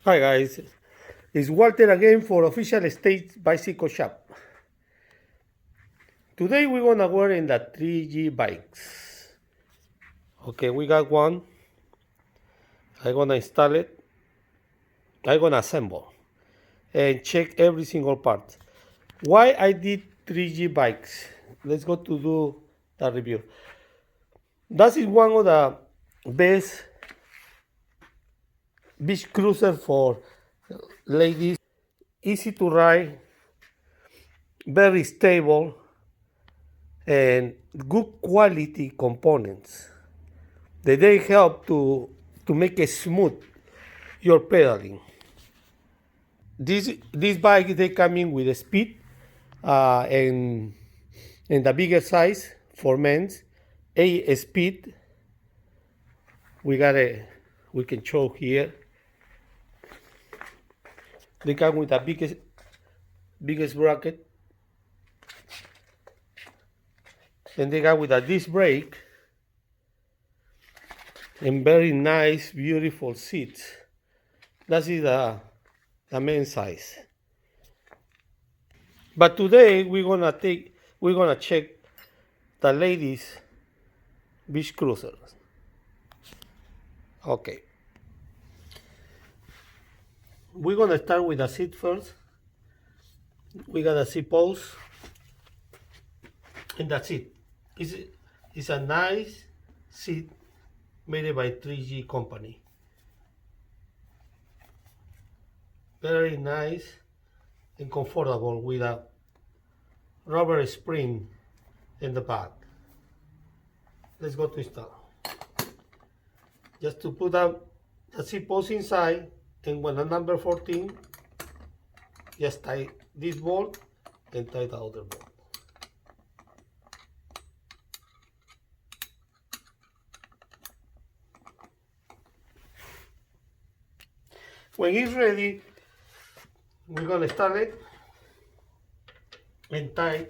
Hi guys, it's Walter again for Official State Bicycle Shop. Today we're gonna work in the 3G bikes. Okay, we got one. I'm gonna install it. I'm gonna assemble and check every single part. Why I did 3G bikes? Let's go to do the review. That is one of the best beach cruiser for ladies. Easy to ride, very stable, and good quality components. They help to make it smooth your pedaling. These bikes they come in with a speed and the bigger size for men's a speed. We can show here. They come with the biggest bracket. And they got with a disc brake and very nice, beautiful seats. That is the main size. But today we're gonna check the ladies' beach cruisers. Okay. We're gonna start with the seat first. We got a seat post, and that's it. It's a nice seat made by 3G company. Very nice and comfortable with a rubber spring in the back. Let's go to install. Just to put up the seat post inside, and when the number 14, just tie this bolt and tie the other bolt. When it's ready, we're gonna start it and tie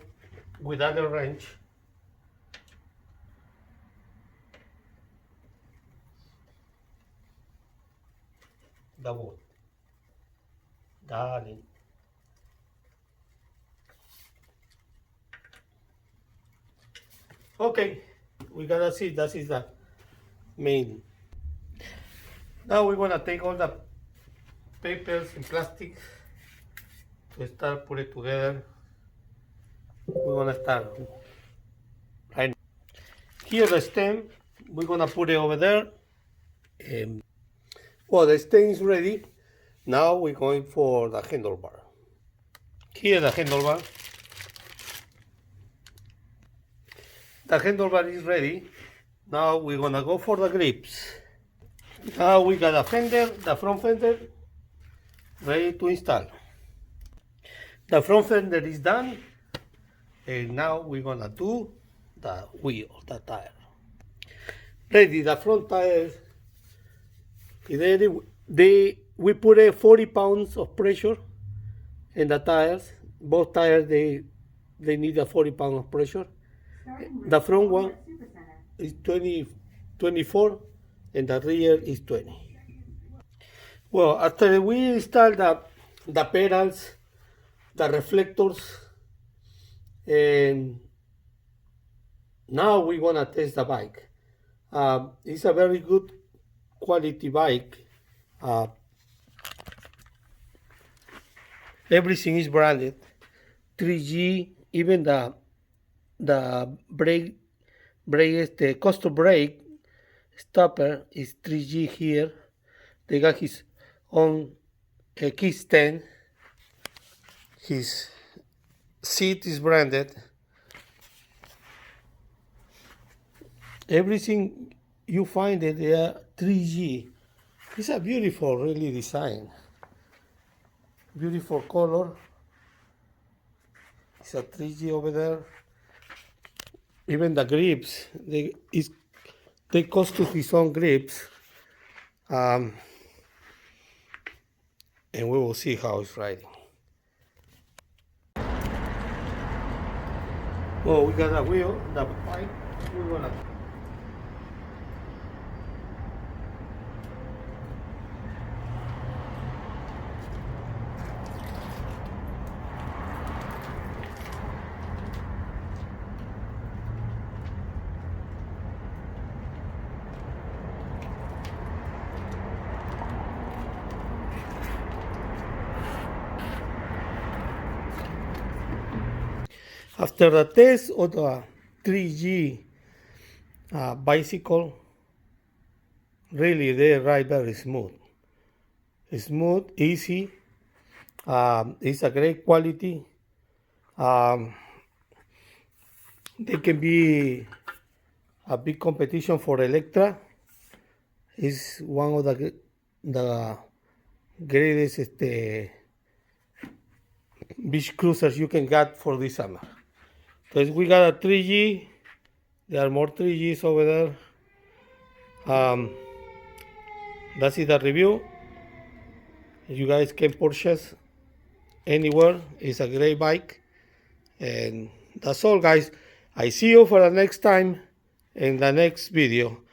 with other wrench. The bolt. Darling. Okay, we gotta see that is the main. Now we're gonna take all the papers and plastics to start put it together. We're gonna start right now. Here the stem, we're gonna put it over there. Well, the stem is ready. Now we're going for the handlebar. Here the handlebar. The handlebar is ready. Now we're gonna go for the grips. Now we got a fender, the front fender, ready to install. The front fender is done, and now we're gonna do the wheel, the tire. Ready, the front tires. We put a 40 pounds of pressure in the tires. Both tires they need a 40 pounds of pressure. The front one is 24, and the rear is 20. Well, after we install the pedals, the reflectors, and now we're gonna test the bike. It's a very good quality bike. Everything is branded 3G. Even the brake, the custom brake stopper is 3G here. They got his own kickstand. His seat is branded. Everything you find it there 3G. It's a beautiful, really design. Beautiful color. It's a 3G over there. Even the grips, they custom his own grips. And we will see how it's riding. Well, we got a wheel, the bike. We're gonna After the test of the 3G bicycle, really they ride very smooth. Smooth, easy. It's a great quality. They can be a big competition for Electra. It's one of the greatest beach cruisers you can get for this summer. So we got a 3G. There are more 3Gs over there. That's it, the review. You guys can purchase anywhere. It's a great bike. And that's all, guys. I see you for the next time in the next video.